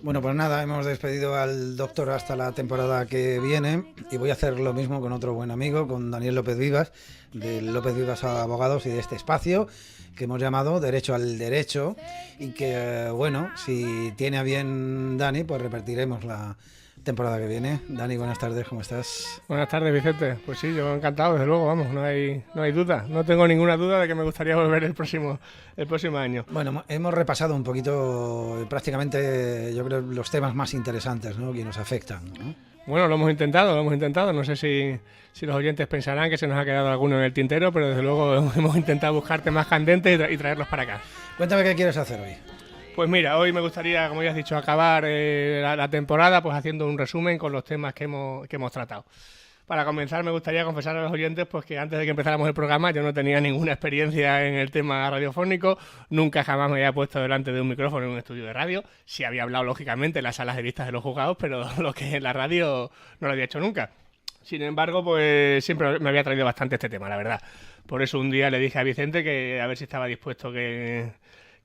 Bueno, pues nada, hemos despedido al doctor hasta la temporada que viene y voy a hacer lo mismo con otro buen amigo, con Daniel López Vivas, de López Vivas Abogados y de este espacio que hemos llamado Derecho al Derecho y que, bueno, si tiene a bien Dani, pues repetiremos la temporada que viene. Dani, buenas tardes, ¿cómo estás? Buenas tardes, Vicente. Pues sí, yo encantado, desde luego, vamos, no hay duda. No tengo ninguna duda de que me gustaría volver el próximo año. Bueno, hemos repasado un poquito, prácticamente, yo creo, los temas más interesantes, ¿no?, que nos afectan, ¿no? Bueno, lo hemos intentado. No sé si los oyentes pensarán que se nos ha quedado alguno en el tintero, pero desde luego hemos intentado buscar temas candentes y traerlos para acá. Cuéntame qué quieres hacer hoy. Pues mira, hoy me gustaría, como ya has dicho, acabar la temporada pues haciendo un resumen con los temas que hemos tratado. Para comenzar, me gustaría confesar a los oyentes pues que antes de que empezáramos el programa yo no tenía ninguna experiencia en el tema radiofónico, nunca jamás me había puesto delante de un micrófono en un estudio de radio. Sí había hablado, lógicamente, en las salas de vistas de los juzgados, pero lo que es en la radio no lo había hecho nunca. Sin embargo, pues siempre me había traído bastante este tema, la verdad. Por eso un día le dije a Vicente que a ver si estaba dispuesto que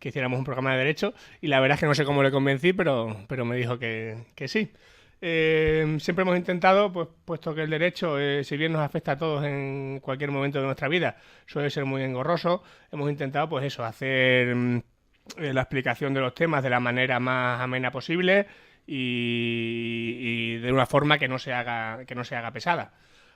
hiciéramos un programa de derecho, y la verdad es que no sé cómo le convencí, pero me dijo que sí. Siempre hemos intentado, pues puesto que el derecho, si bien nos afecta a todos en cualquier momento de nuestra vida, suele ser muy engorroso, hemos intentado pues eso, hacer la explicación de los temas de la manera más amena posible y de una forma que no se haga pesada.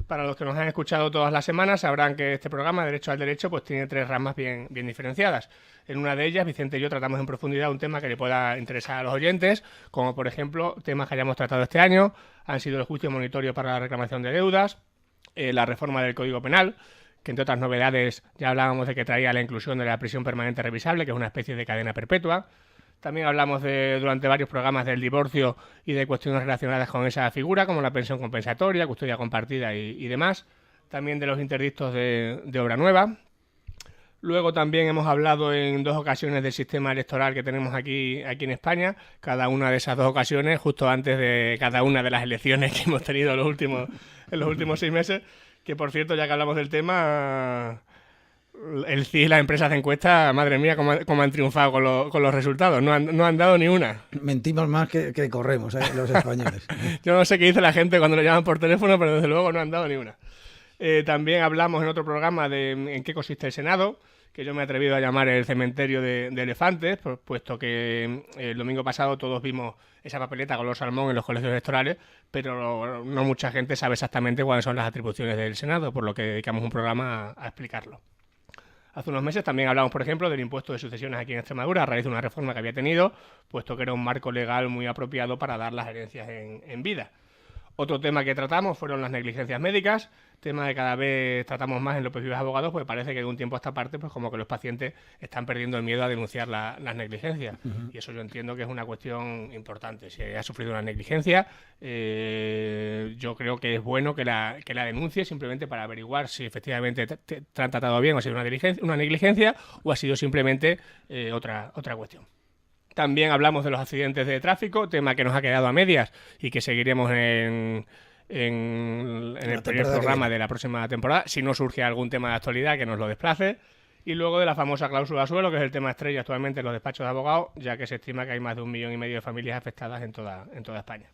Para los que nos han escuchado todas las semanas sabrán que este programa, Derecho al Derecho, pues tiene tres ramas bien diferenciadas. En una de ellas, Vicente y yo tratamos en profundidad un tema que le pueda interesar a los oyentes, como por ejemplo temas que hayamos tratado este año, han sido el juicio monitorio para la reclamación de deudas, la reforma del Código Penal, que entre otras novedades ya hablábamos de que traía la inclusión de la prisión permanente revisable, que es una especie de cadena perpetua. También hablamos durante varios programas del divorcio y de cuestiones relacionadas con esa figura, como la pensión compensatoria, custodia compartida y demás. También de los interdictos de obra nueva. Luego también hemos hablado en 2 ocasiones del sistema electoral que tenemos aquí en España. Cada una de esas 2 ocasiones, justo antes de cada una de las elecciones que hemos tenido en los últimos 6 meses. Que, por cierto, ya que hablamos del tema, el CIS y las empresas de encuesta, madre mía, cómo han triunfado con los resultados. No han dado ni una. Mentimos más que corremos, los españoles. Yo no sé qué dice la gente cuando lo llaman por teléfono, pero desde luego no han dado ni una. También hablamos en otro programa de en qué consiste el Senado, que yo me he atrevido a llamar el cementerio de elefantes, puesto que el domingo pasado todos vimos esa papeleta color salmón en los colegios electorales, pero no mucha gente sabe exactamente cuáles son las atribuciones del Senado, por lo que dedicamos un programa a explicarlo. Hace unos meses también hablamos, por ejemplo, del impuesto de sucesiones aquí en Extremadura a raíz de una reforma que había tenido, puesto que era un marco legal muy apropiado para dar las herencias en vida. Otro tema que tratamos fueron las negligencias médicas, tema que cada vez tratamos más en López Vivas Abogados, porque parece que de un tiempo a esta parte, pues como que los pacientes están perdiendo el miedo a denunciar las negligencias. Y eso yo entiendo que es una cuestión importante. Si ha sufrido una negligencia, yo creo que es bueno que la denuncie, simplemente para averiguar si efectivamente te han tratado bien o ha sido una negligencia o ha sido simplemente otra cuestión. También hablamos de los accidentes de tráfico, tema que nos ha quedado a medias y que seguiremos en el primer programa de la próxima temporada, si no surge algún tema de actualidad que nos lo desplace. Y luego de la famosa cláusula suelo, que es el tema estrella actualmente en los despachos de abogados, ya que se estima que hay más de 1,5 millones de familias afectadas en toda España.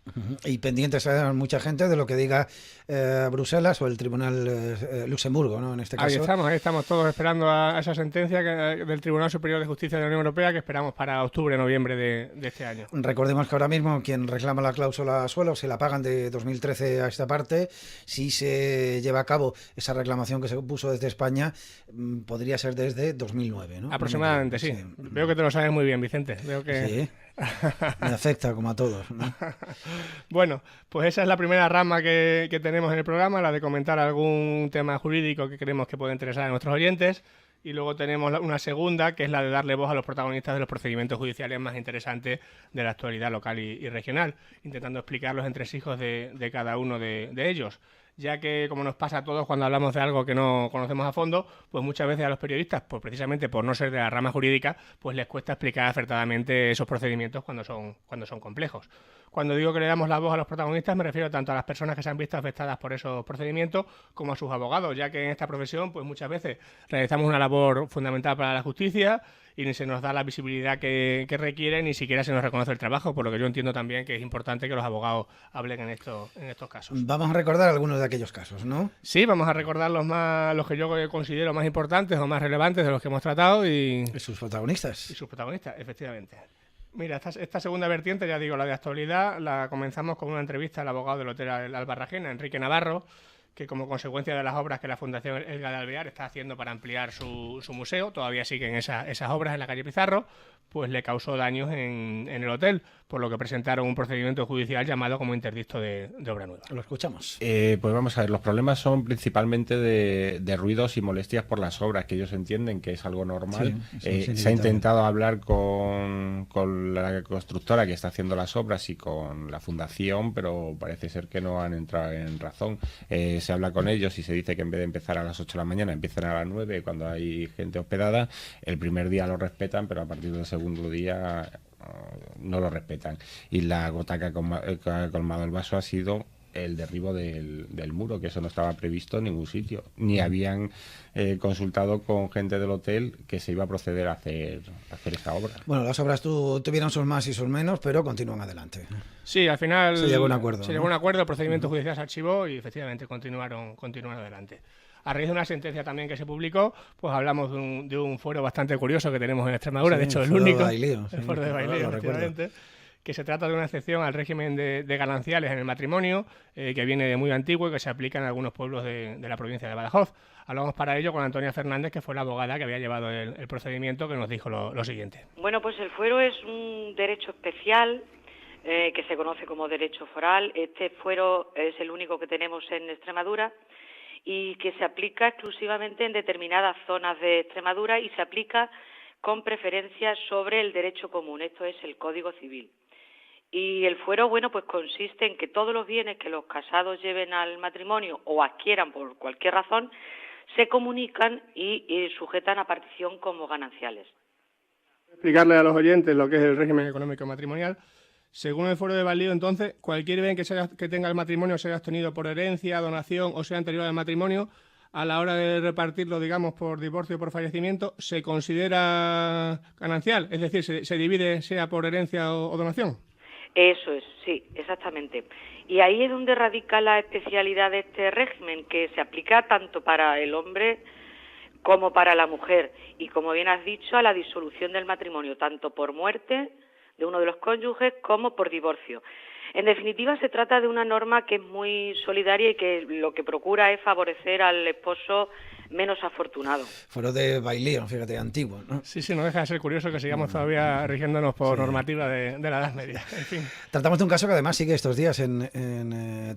Y pendientes mucha gente de lo que diga Bruselas o el Tribunal Luxemburgo, ¿no? En este caso. Ahí estamos todos esperando a esa sentencia del Tribunal Superior de Justicia de la Unión Europea, que esperamos para octubre-noviembre de este año. Recordemos que ahora mismo quien reclama la cláusula suelo se la pagan de 2013 a esta parte. Si se lleva a cabo esa reclamación que se puso desde España, podría ser desde 2009, ¿no? Aproximadamente, sí. Veo que te lo sabes muy bien, Vicente. Veo que... Sí, me afecta como a todos, ¿no? Bueno, pues esa es la primera rama que tenemos en el programa, la de comentar algún tema jurídico que creemos que puede interesar a nuestros oyentes. Y luego tenemos una segunda, que es la de darle voz a los protagonistas de los procedimientos judiciales más interesantes de la actualidad local y regional, intentando explicar los entresijos de cada uno de ellos. Ya que, como nos pasa a todos cuando hablamos de algo que no conocemos a fondo, pues muchas veces a los periodistas, pues precisamente por no ser de la rama jurídica, pues les cuesta explicar acertadamente esos procedimientos cuando son complejos. Cuando digo que le damos la voz a los protagonistas, me refiero tanto a las personas que se han visto afectadas por esos procedimientos como a sus abogados, ya que en esta profesión, pues muchas veces realizamos una labor fundamental para la justicia y ni se nos da la visibilidad que requiere, ni siquiera se nos reconoce el trabajo, por lo que yo entiendo también que es importante que los abogados hablen en estos casos. Vamos a recordar algunos de aquellos casos, ¿no? Sí, vamos a recordar los que yo considero más importantes o más relevantes de los que hemos tratado y sus protagonistas. Y sus protagonistas, efectivamente. Mira, esta segunda vertiente, ya digo, la de actualidad, la comenzamos con una entrevista al abogado del Hotel Albarragena, Enrique Navarro, que como consecuencia de las obras que la Fundación Elga de Alvear está haciendo para ampliar su museo, todavía siguen esas obras en la calle Pizarro, pues le causó daños en el hotel, por lo que presentaron un procedimiento judicial llamado como interdicto de obra nueva. Lo escuchamos. Pues vamos a ver, los problemas son principalmente de ruidos y molestias por las obras, que ellos entienden que es algo normal. Sí, se ha intentado hablar con la constructora que está haciendo las obras y con la fundación, pero parece ser que no han entrado en razón. Se habla con ellos y se dice que en vez de empezar a las 8 de la mañana, empiezan a las 9 cuando hay gente hospedada. El primer día lo respetan, pero a partir del segundo día no lo respetan. Y la gota que ha colmado el vaso ha sido el derribo del muro, que eso no estaba previsto en ningún sitio. Ni habían consultado con gente del hotel que se iba a proceder a hacer esa obra. Bueno, las obras tuvieron sus más y sus menos, pero continúan adelante. Sí, al final se llegó a un acuerdo. Se llegó a un acuerdo, el procedimiento judicial se archivó y efectivamente continuaron adelante. A raíz de una sentencia también que se publicó, pues hablamos de un fuero bastante curioso que tenemos en Extremadura, de hecho el único, el fuero de Bailío, efectivamente, que se trata de una excepción al régimen de gananciales en el matrimonio, que viene de muy antiguo y que se aplica en algunos pueblos de la provincia de Badajoz. Hablamos para ello con Antonia Fernández, que fue la abogada que había llevado el procedimiento, que nos dijo lo siguiente. Bueno, pues el fuero es un derecho especial que se conoce como derecho foral. Este fuero es el único que tenemos en Extremadura y que se aplica exclusivamente en determinadas zonas de Extremadura y se aplica con preferencia sobre el derecho común, esto es el Código Civil. Y el fuero, bueno, pues consiste en que todos los bienes que los casados lleven al matrimonio o adquieran por cualquier razón, se comunican y sujetan a partición como gananciales. Explicarle a los oyentes lo que es el régimen económico matrimonial. Según el fuero de Bailío, entonces, cualquier bien que tenga el matrimonio, sea obtenido por herencia, donación o sea anterior al matrimonio, a la hora de repartirlo, digamos, por divorcio o por fallecimiento, se considera ganancial, es decir, se divide sea por herencia o donación. Eso es, sí, exactamente. Y ahí es donde radica la especialidad de este régimen, que se aplica tanto para el hombre como para la mujer. Y como bien has dicho, a la disolución del matrimonio, tanto por muerte de uno de los cónyuges como por divorcio. En definitiva, se trata de una norma que es muy solidaria y que lo que procura es favorecer al esposo menos afortunado. Fuero de Bailío, fíjate, antiguo, ¿no? Sí, no deja de ser curioso que sigamos todavía rigiéndonos por normativa de la Edad Media. En fin. Tratamos de un caso que además sigue estos días,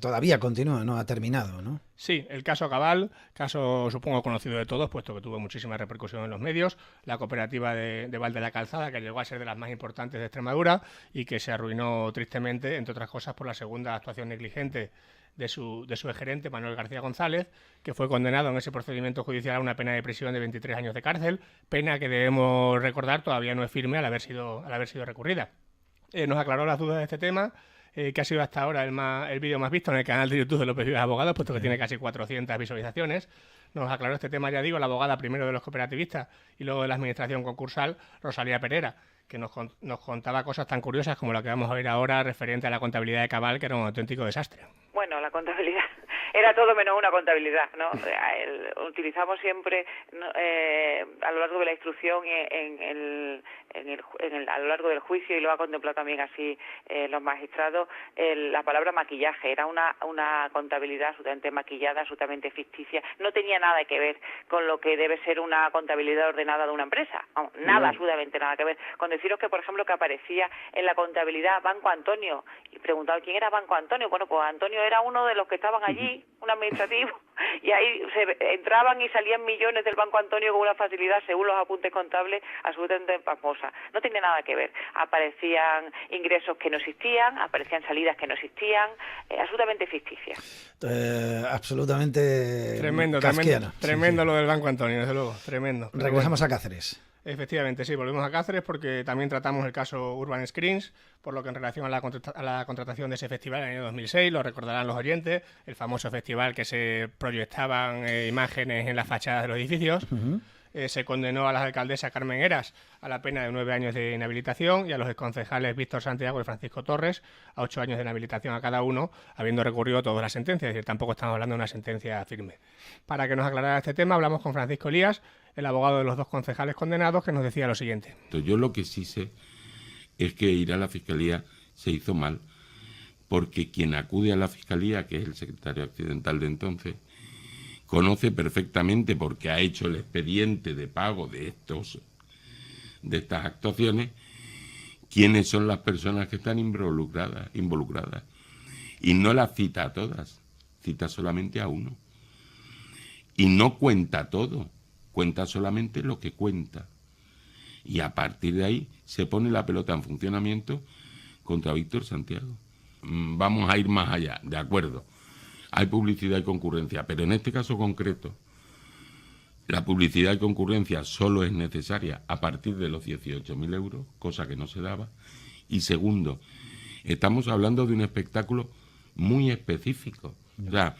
todavía continúa, no ha terminado, ¿no? Sí, el caso Cabal, caso supongo conocido de todos, puesto que tuvo muchísima repercusión en los medios, la cooperativa de Val de la Calzada, que llegó a ser de las más importantes de Extremadura y que se arruinó tristemente, entre otras cosas, por la segunda actuación negligente de su gerente, Manuel García González, que fue condenado en ese procedimiento judicial a una pena de prisión de 23 años de cárcel, pena que debemos recordar todavía no es firme al haber sido recurrida. Nos aclaró las dudas de este tema, que ha sido hasta ahora el vídeo más visto en el canal de YouTube de López Vivas Abogados, puesto que tiene casi 400 visualizaciones. Nos aclaró este tema, ya digo, la abogada primero de los cooperativistas y luego de la administración concursal, Rosalía Pereira, que nos contaba cosas tan curiosas como la que vamos a ver ahora referente a la contabilidad de Cabal, que era un auténtico desastre. Bueno, la contabilidad era todo menos una contabilidad, ¿no? Utilizamos siempre a lo largo de la instrucción a lo largo del juicio, y lo ha contemplado también así los magistrados, la palabra maquillaje. Era una contabilidad absolutamente maquillada, absolutamente ficticia. No tenía nada que ver con lo que debe ser una contabilidad ordenada de una empresa. No, nada, absolutamente nada que ver. Con deciros que, por ejemplo, que aparecía en la contabilidad Banco Antonio, y preguntaba quién era Banco Antonio. Bueno, pues Antonio era uno de los que estaban allí, un administrativo, y ahí entraban y salían millones del Banco Antonio con una facilidad, según los apuntes contables, absolutamente pasmosa. No tenía nada que ver. Aparecían ingresos que no existían, aparecían salidas que no existían, absolutamente ficticias. Absolutamente tremendo, tremendo lo del Banco Antonio, desde luego, tremendo. Regresamos a Cáceres. Efectivamente, sí, volvemos a Cáceres porque también tratamos el caso Urban Screens, por lo que en relación a la contratación de ese festival en el año 2006, lo recordarán los oyentes, el famoso festival que se proyectaban imágenes en las fachadas de los edificios. se condenó a la alcaldesa Carmen Heras a la pena de 9 años de inhabilitación y a los exconcejales Víctor Santiago y Francisco Torres a 8 años de inhabilitación a cada uno, habiendo recurrido toda la sentencia. Es decir, tampoco estamos hablando de una sentencia firme. Para que nos aclarara este tema, hablamos con Francisco Elías, el abogado de los 2 concejales condenados, que nos decía lo siguiente. Yo lo que sí sé es que ir a la Fiscalía se hizo mal, porque quien acude a la Fiscalía, que es el secretario accidental de entonces, conoce perfectamente, porque ha hecho el expediente de pago de estas actuaciones, quiénes son las personas que están involucradas, y no las cita a todas, cita solamente a uno. Y no cuenta todo, cuenta solamente lo que cuenta. Y a partir de ahí se pone la pelota en funcionamiento contra Víctor Santiago. Vamos a ir más allá, de acuerdo. Hay publicidad y concurrencia, pero en este caso concreto, la publicidad y concurrencia solo es necesaria a partir de los 18.000 euros, cosa que no se daba. Y segundo, estamos hablando de un espectáculo muy específico. O sea,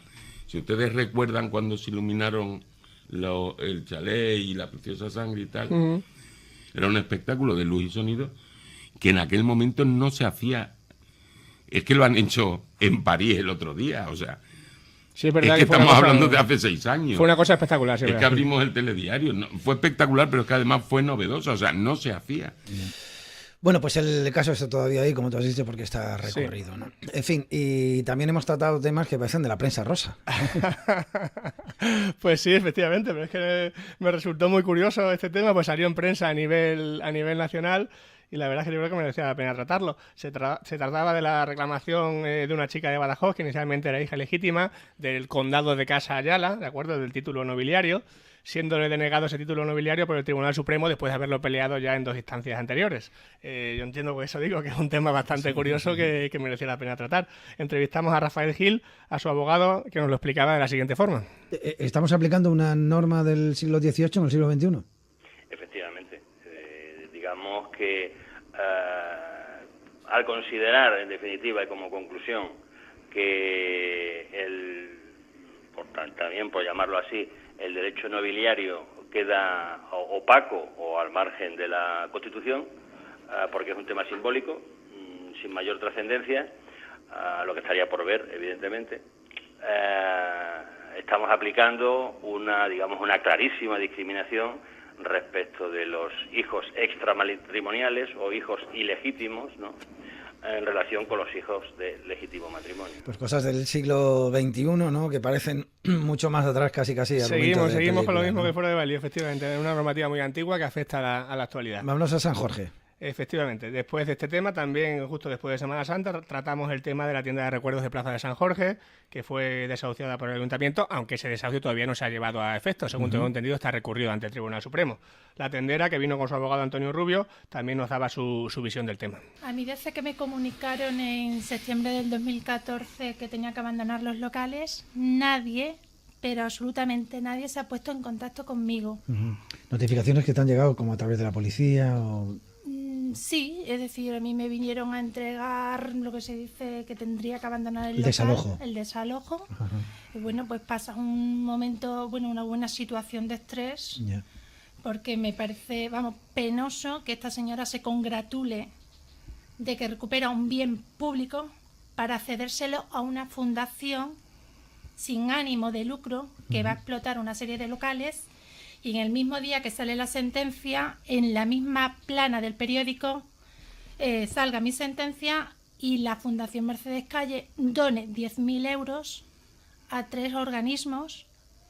si ustedes recuerdan cuando se iluminaron el chalet y la preciosa sangre y tal, era un espectáculo de luz y sonido que en aquel momento no se hacía. Es que lo han hecho en París el otro día, o sea, sí, es verdad, es que estamos hablando de hace 6 años. Fue una cosa espectacular. Sí, es que abrimos el telediario, fue espectacular, pero es que además fue novedoso, o sea, no se hacía. Bueno, pues el caso está todavía ahí, como tú has dicho, porque está recorrido, ¿no? En fin, y también hemos tratado temas que parecen de la prensa rosa. Pues sí, efectivamente, pero es que me resultó muy curioso este tema, pues salió en prensa a nivel nacional. Y la verdad es que yo creo que merecía la pena tratarlo. Se trataba de la reclamación de una chica de Badajoz, que inicialmente era hija legítima del condado de Casa Ayala, ¿de acuerdo?, del título nobiliario, siéndole denegado ese título nobiliario por el Tribunal Supremo después de haberlo peleado ya en 2 instancias anteriores. Yo entiendo por eso digo que es un tema bastante curioso que merecía la pena tratar. Entrevistamos a Rafael Gil, a su abogado, que nos lo explicaba de la siguiente forma. ¿Estamos aplicando una norma del siglo XVIII en el siglo XXI? Efectivamente. Digamos que al considerar, en definitiva y como conclusión, que también por llamarlo así, el derecho nobiliario queda opaco o al margen de la Constitución, porque es un tema simbólico, sin mayor trascendencia, lo que estaría por ver, evidentemente, estamos aplicando una clarísima discriminación respecto de los hijos extramatrimoniales o hijos ilegítimos, ¿no?, en relación con los hijos de legítimo matrimonio. Pues cosas del siglo XXI, ¿no?, que parecen mucho más atrás, casi. Seguimos con lo mismo, ¿no?, que fuera de valía, efectivamente. Es una normativa muy antigua que afecta a la actualidad. Vámonos a San Jorge. Efectivamente, después de este tema, también justo después de Semana Santa, tratamos el tema de la tienda de recuerdos de Plaza de San Jorge, que fue desahuciada por el Ayuntamiento, aunque ese desahucio todavía no se ha llevado a efecto. Según tengo entendido, está recurrido ante el Tribunal Supremo. La tendera, que vino con su abogado Antonio Rubio, también nos daba su visión del tema. A mí desde que me comunicaron en septiembre del 2014 que tenía que abandonar los locales, nadie, pero absolutamente nadie, se ha puesto en contacto conmigo. ¿Notificaciones que te han llegado como a través de la policía o...? Sí, es decir, a mí me vinieron a entregar lo que se dice que tendría que abandonar el desalojo. El desalojo. Y bueno, pues pasas un momento, una buena situación de estrés, porque me parece, penoso que esta señora se congratule de que recupera un bien público para cedérselo a una fundación sin ánimo de lucro que va a explotar una serie de locales. Y en el mismo día que sale la sentencia, en la misma plana del periódico, salga mi sentencia y la Fundación Mercedes Calle done 10.000 euros a 3 organismos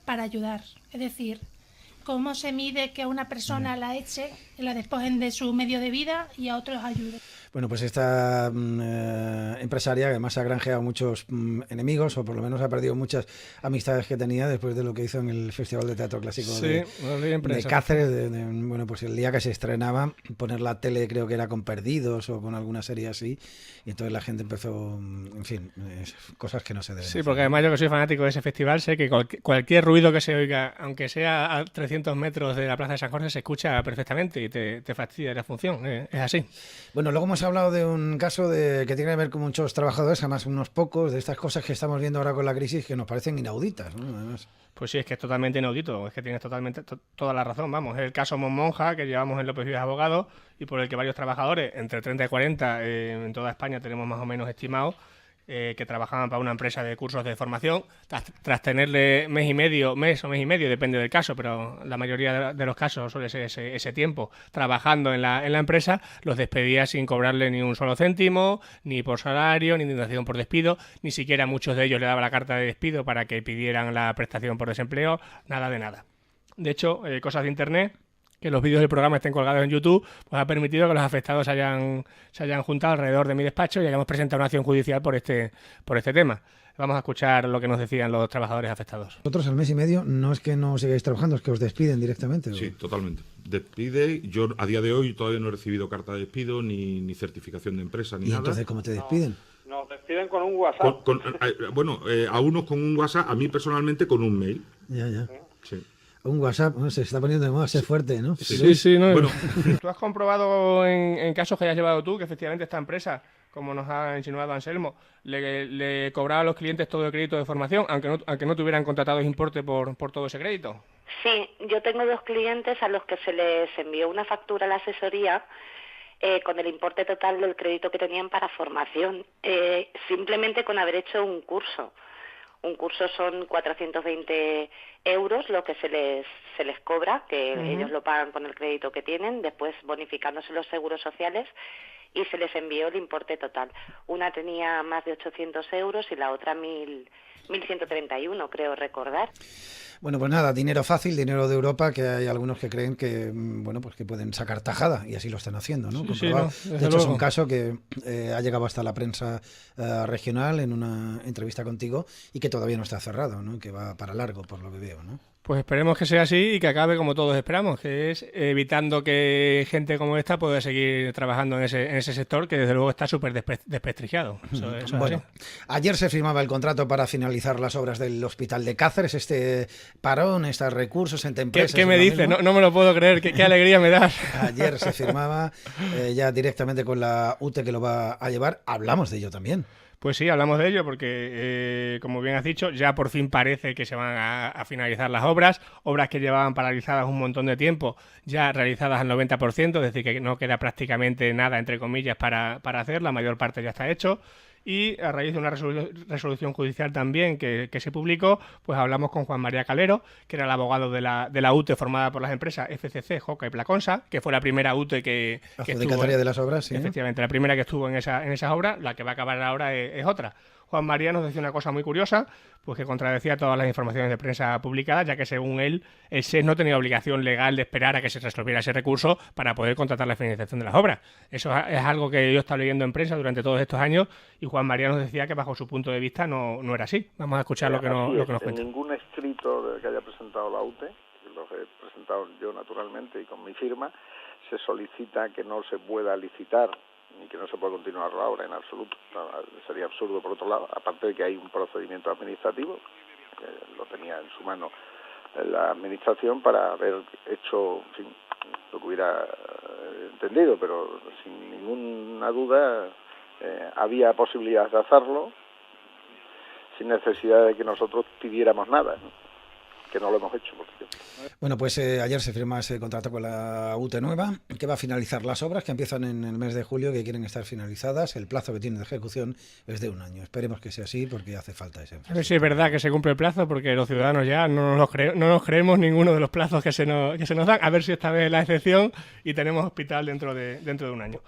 para ayudar. Es decir, ¿cómo se mide que a una persona la eche, la despojen de su medio de vida y a otros ayude? Bueno, pues esta empresaria, que además ha granjeado muchos enemigos, o por lo menos ha perdido muchas amistades que tenía después de lo que hizo en el Festival de Teatro Clásico de Cáceres. Bueno, pues el día que se estrenaba, poner la tele, creo que era con Perdidos o con alguna serie así, y entonces la gente empezó, en fin, cosas que no se deben hacer. Porque además yo, que soy fanático de ese festival, sé que cualquier ruido que se oiga, aunque sea a 300 metros de la Plaza de San Jorge, se escucha perfectamente y te fastidia la función. Es así. Bueno, luego hemos hemos hablado de un caso que tiene que ver con muchos trabajadores, además unos pocos, de estas cosas que estamos viendo ahora con la crisis que nos parecen inauditas, ¿no? Además. Pues sí, es que es totalmente inaudito, es que tienes totalmente toda la razón, vamos. Es el caso Monmonja que llevamos en López Vivas Abogados y por el que varios trabajadores, entre 30 y 40 en toda España tenemos más o menos estimados, que trabajaban para una empresa de cursos de formación, tras tenerle mes o mes y medio, depende del caso, pero la mayoría de los casos suele ser ese tiempo trabajando en la empresa, los despedía sin cobrarle ni un solo céntimo, ni por salario, ni indemnización por despido, ni siquiera muchos de ellos le daban la carta de despido para que pidieran la prestación por desempleo, nada de nada. De hecho, cosas de internet, que los vídeos del programa estén colgados en YouTube, pues ha permitido que los afectados se hayan juntado alrededor de mi despacho y hayamos presentado una acción judicial por este tema. Vamos a escuchar lo que nos decían los trabajadores afectados. Vosotros al mes y medio no es que no sigáis trabajando, es que os despiden directamente, ¿o? Sí, totalmente. Despide. Yo a día de hoy todavía no he recibido carta de despido, ni certificación de empresa, ni ¿Y nada. entonces cómo te despiden? Nos despiden con un WhatsApp. A unos con un WhatsApp, a mí personalmente con un mail. Ya. Sí. Un WhatsApp, se está poniendo de moda, ser fuerte, ¿no? Sí, no. Bueno. ¿Tú has comprobado en casos que hayas llevado tú que efectivamente esta empresa, como nos ha insinuado Anselmo, le cobraba a los clientes todo el crédito de formación, aunque no tuvieran contratado importe por todo ese crédito? Sí, yo tengo 2 clientes a los que se les envió una factura a la asesoría con el importe total del crédito que tenían para formación, simplemente con haber hecho un curso. Un curso son 420 euros lo que se les cobra, que ellos lo pagan con el crédito que tienen, después bonificándose los seguros sociales, y se les envió el importe total. Una tenía más de 800 euros y la otra 1.131, creo recordar. Bueno, pues nada, dinero fácil, dinero de Europa, que hay algunos que creen que, bueno, pues que pueden sacar tajada, y así lo están haciendo, ¿no? Sí, no, de hecho, es un caso que ha llegado hasta la prensa regional en una entrevista contigo y que todavía no está cerrado, ¿no? Que va para largo, por lo que veo, ¿no? Pues esperemos que sea así y que acabe como todos esperamos, que es evitando que gente como esta pueda seguir trabajando en ese sector, que desde luego está súper desprestigiado. Eso bueno, ayer se firmaba el contrato para finalizar las obras del Hospital de Cáceres, este parón, estos recursos entre empresas. ¿Qué me dices? No me lo puedo creer, qué alegría me das. Ayer se firmaba ya directamente con la UTE que lo va a llevar, hablamos de ello también. Pues sí, hablamos de ello porque, como bien has dicho, ya por fin parece que se van a finalizar las obras que llevaban paralizadas un montón de tiempo, ya realizadas al 90%, es decir, que no queda prácticamente nada, entre comillas, para hacer, la mayor parte ya está hecho. Y a raíz de una resolución judicial también que se publicó, pues hablamos con Juan María Calero, que era el abogado de la UTE formada por las empresas FCC, Joca y Placonsa, que fue la primera UTE que adjudicataria de las obras, sí. Efectivamente, la primera que estuvo en esas obras. La que va a acabar ahora es otra. Juan María nos decía una cosa muy curiosa, pues que contradecía todas las informaciones de prensa publicadas, ya que según él, el SES no tenía obligación legal de esperar a que se resolviera ese recurso para poder contratar la financiación de las obras. Eso es algo que yo he estado leyendo en prensa durante todos estos años y Juan María nos decía que bajo su punto de vista no era así. Vamos a escuchar lo que nos cuenta. En ningún escrito que haya presentado la UTE, que lo he presentado yo naturalmente y con mi firma, se solicita que no se pueda licitar ni que no se pueda continuar la obra en absoluto. Sería absurdo, por otro lado, aparte de que hay un procedimiento administrativo, que lo tenía en su mano la administración para haber hecho, en fin, lo que hubiera entendido, pero sin ninguna duda había posibilidad de hacerlo sin necesidad de que nosotros pidiéramos nada, ¿no? Que no lo hemos hecho, por cierto. Bueno, pues ayer se firma ese contrato con la UTE nueva, que va a finalizar las obras que empiezan en el mes de julio, que quieren estar finalizadas. El plazo que tiene de ejecución es de 1 año. Esperemos que sea así, porque hace falta ese. A ver si es verdad que se cumple el plazo, porque los ciudadanos ya no nos creemos ninguno de los plazos que se nos dan. A ver si esta vez es la excepción y tenemos hospital dentro de 1 año.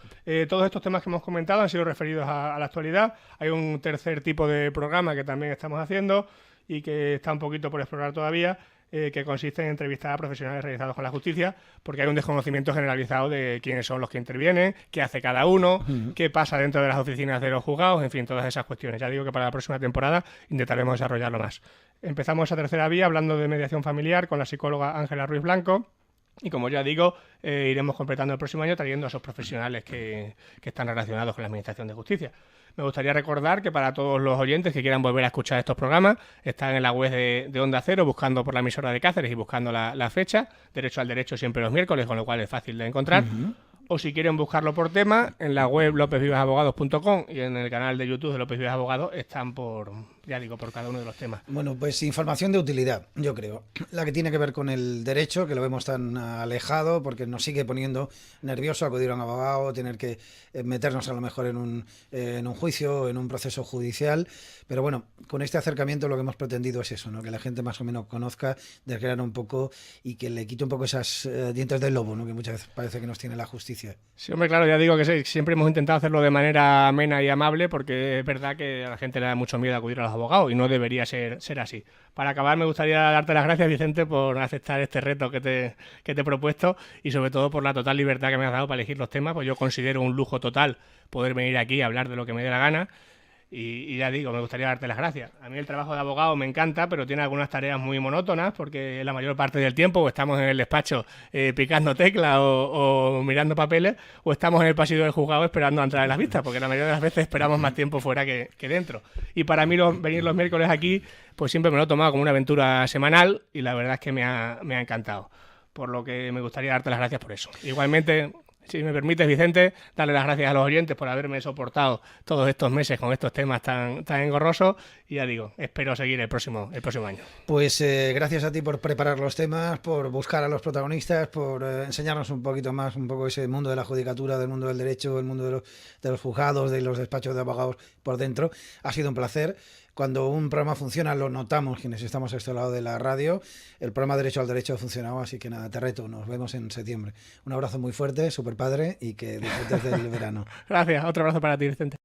Todos estos temas que hemos comentado han sido referidos a la actualidad. Hay un tercer tipo de programa que también estamos haciendo y que está un poquito por explorar todavía, que consiste en entrevistar a profesionales realizados con la justicia, porque hay un desconocimiento generalizado de quiénes son los que intervienen, qué hace cada uno, qué pasa dentro de las oficinas de los juzgados, en fin, todas esas cuestiones. Ya digo que para la próxima temporada intentaremos desarrollarlo más. Empezamos esa tercera vía hablando de mediación familiar con la psicóloga Ángela Ruiz Blanco. Y como ya digo, iremos completando el próximo año trayendo a esos profesionales que están relacionados con la Administración de Justicia. Me gustaría recordar que para todos los oyentes que quieran volver a escuchar estos programas, están en la web de Onda Cero, buscando por la emisora de Cáceres y buscando la fecha. Derecho al Derecho siempre los miércoles, con lo cual es fácil de encontrar. o si quieren buscarlo por tema, en la web lopezvivasabogados.com y en el canal de YouTube de López Vivas Abogados están por cada uno de los temas. Bueno, pues información de utilidad, yo creo. La que tiene que ver con el derecho, que lo vemos tan alejado, porque nos sigue poniendo nervioso acudir a un abogado, tener que meternos a lo mejor en un juicio, en un proceso judicial. Pero bueno, con este acercamiento lo que hemos pretendido es eso, ¿no? Que la gente más o menos conozca, desgranar un poco y que le quite un poco esas dientes del lobo, ¿no? Que muchas veces parece que nos tiene la justicia. Sí, hombre, claro, ya digo que siempre hemos intentado hacerlo de manera amena y amable, porque es verdad que a la gente le da mucho miedo acudir a los abogados y no debería ser así. Para acabar, me gustaría darte las gracias, Vicente, por aceptar este reto que te he propuesto y sobre todo por la total libertad que me has dado para elegir los temas, pues yo considero un lujo total poder venir aquí a hablar de lo que me dé la gana. Y ya digo, me gustaría darte las gracias. A mí el trabajo de abogado me encanta, pero tiene algunas tareas muy monótonas, porque la mayor parte del tiempo o estamos en el despacho picando teclas o mirando papeles, o estamos en el pasillo del juzgado esperando a entrar en las vistas, porque la mayoría de las veces esperamos más tiempo fuera que dentro. Y para mí venir los miércoles aquí, pues siempre me lo he tomado como una aventura semanal y la verdad es que me ha encantado. Por lo que me gustaría darte las gracias por eso. Igualmente, si me permites, Vicente, darle las gracias a los oyentes por haberme soportado todos estos meses con estos temas tan engorrosos y ya digo, espero seguir el próximo año. Pues gracias a ti por preparar los temas, por buscar a los protagonistas, por enseñarnos un poquito más, un poco ese mundo de la judicatura, del mundo del derecho, el mundo de los juzgados, de los despachos de abogados por dentro. Ha sido un placer. Cuando un programa funciona, lo notamos quienes estamos a este lado de la radio. El programa Derecho al Derecho ha funcionado, así que nada, te reto, nos vemos en septiembre. Un abrazo muy fuerte, súper padre, y que disfrutes del verano. Gracias, otro abrazo para ti, Vicente.